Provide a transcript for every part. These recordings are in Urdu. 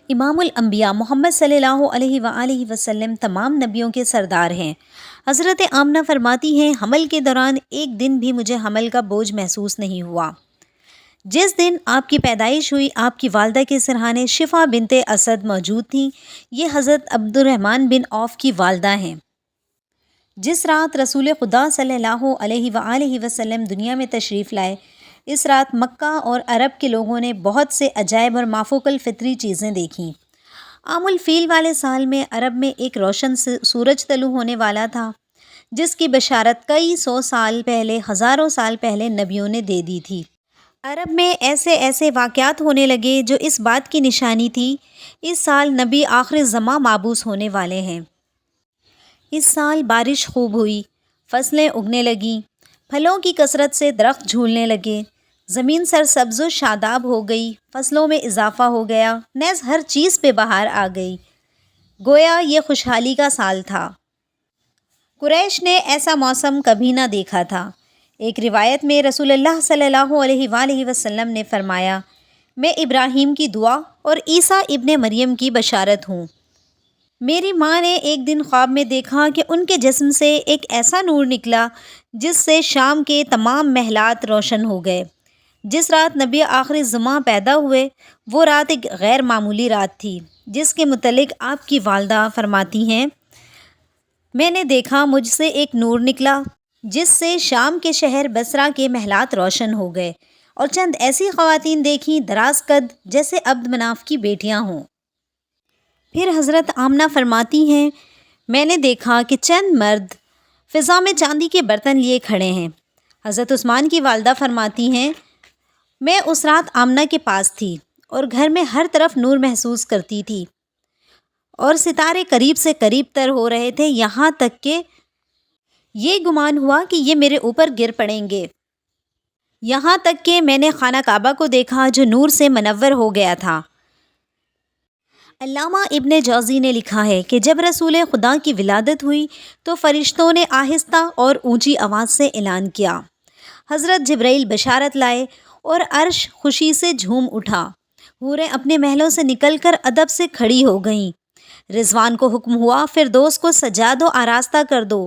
امام الانبیاء محمد صلی اللہ علیہ وآلہ وسلم تمام نبیوں کے سردار ہیں۔ حضرت آمنہ فرماتی ہیں، حمل کے دوران ایک دن بھی مجھے حمل کا بوجھ محسوس نہیں ہوا۔ جس دن آپ کی پیدائش ہوئی، آپ کی والدہ کے سرہانے شفا بنت اسد موجود تھیں۔ یہ حضرت عبد الرحمن بن عوف کی والدہ ہیں۔ جس رات رسول خدا صلی اللہ علیہ وآلہ وسلم دنیا میں تشریف لائے، اس رات مکہ اور عرب کے لوگوں نے بہت سے عجائب اور مافوق الفطری چیزیں دیکھیں۔ عام الفیل والے سال میں عرب میں ایک روشن سورج طلوع ہونے والا تھا، جس کی بشارت کئی سو سال پہلے، ہزاروں سال پہلے نبیوں نے دے دی تھی۔ عرب میں ایسے ایسے واقعات ہونے لگے جو اس بات کی نشانی تھی، اس سال نبی آخر زماں مابعوث ہونے والے ہیں۔ اس سال بارش خوب ہوئی، فصلیں اگنے لگیں، پھلوں کی کثرت سے درخت جھولنے لگے، زمین سرسبز و شاداب ہو گئی، فصلوں میں اضافہ ہو گیا، نیز ہر چیز پہ بہار آ گئی، گویا یہ خوشحالی کا سال تھا۔ قریش نے ایسا موسم کبھی نہ دیکھا تھا۔ ایک روایت میں رسول اللہ صلی اللہ علیہ وآلہ وسلم نے فرمایا، میں ابراہیم کی دعا اور عیسیٰ ابن مریم کی بشارت ہوں۔ میری ماں نے ایک دن خواب میں دیکھا کہ ان کے جسم سے ایک ایسا نور نکلا جس سے شام کے تمام محلات روشن ہو گئے۔ جس رات نبی آخر زماں پیدا ہوئے، وہ رات ایک غیر معمولی رات تھی، جس کے متعلق آپ کی والدہ فرماتی ہیں، میں نے دیکھا مجھ سے ایک نور نکلا جس سے شام کے شہر بصرہ کے محلات روشن ہو گئے، اور چند ایسی خواتین دیکھیں دراز قد جیسے عبد مناف کی بیٹیاں ہوں۔ پھر حضرت آمنہ فرماتی ہیں، میں نے دیکھا کہ چند مرد فضا میں چاندی کے برتن لیے کھڑے ہیں۔ حضرت عثمان کی والدہ فرماتی ہیں، میں اس رات آمنہ کے پاس تھی اور گھر میں ہر طرف نور محسوس کرتی تھی، اور ستارے قریب سے قریب تر ہو رہے تھے، یہاں تک کہ یہ گمان ہوا کہ یہ میرے اوپر گر پڑیں گے۔ یہاں تک کہ میں نے خانہ کعبہ کو دیکھا جو نور سے منور ہو گیا تھا۔ علامہ ابن جوزی نے لکھا ہے کہ جب رسول خدا کی ولادت ہوئی تو فرشتوں نے آہستہ اور اونچی آواز سے اعلان کیا، حضرت جبرائیل بشارت لائے اور عرش خوشی سے جھوم اٹھا، حوریں اپنے محلوں سے نکل کر ادب سے کھڑی ہو گئیں، رضوان کو حکم ہوا فردوس کو سجاد و آراستہ کر دو،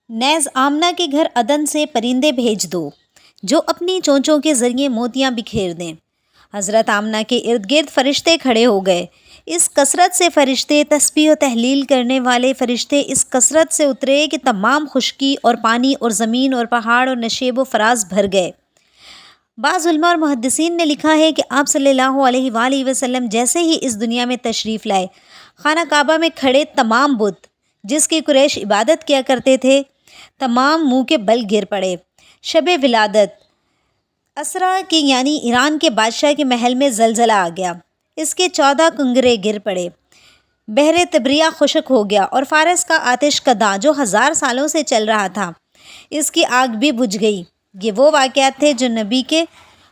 نیز آمنہ کے گھر عدن سے پرندے بھیج دو جو اپنی چونچوں کے ذریعے موتیاں بکھیر دیں۔ حضرت آمنہ کے ارد گرد فرشتے کھڑے ہو گئے، اس کثرت سے فرشتے، تسبیح و تحلیل کرنے والے فرشتے اس کثرت سے اترے کہ تمام خشکی اور پانی اور زمین اور پہاڑ اور نشیب و فراز بھر گئے۔ بعض علماء اور محدثین نے لکھا ہے کہ آپ صلی اللہ علیہ وآلہ وسلم جیسے ہی اس دنیا میں تشریف لائے، خانہ کعبہ میں کھڑے تمام بت جس کی قریش عبادت کیا کرتے تھے، تمام منہ کے بل گر پڑے۔ شب ولادت اسرا کے یعنی ایران کے بادشاہ کے محل میں زلزلہ آ گیا، اس کے 14 کنگرے گر پڑے، بحر تبریہ خشک ہو گیا، اور فارس کا آتش کداں جو 1000 سالوں سے چل رہا تھا، اس کی آگ بھی بجھ گئی۔ یہ وہ واقعات تھے جو نبی کے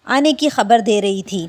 آنے کی خبر دے رہی تھی۔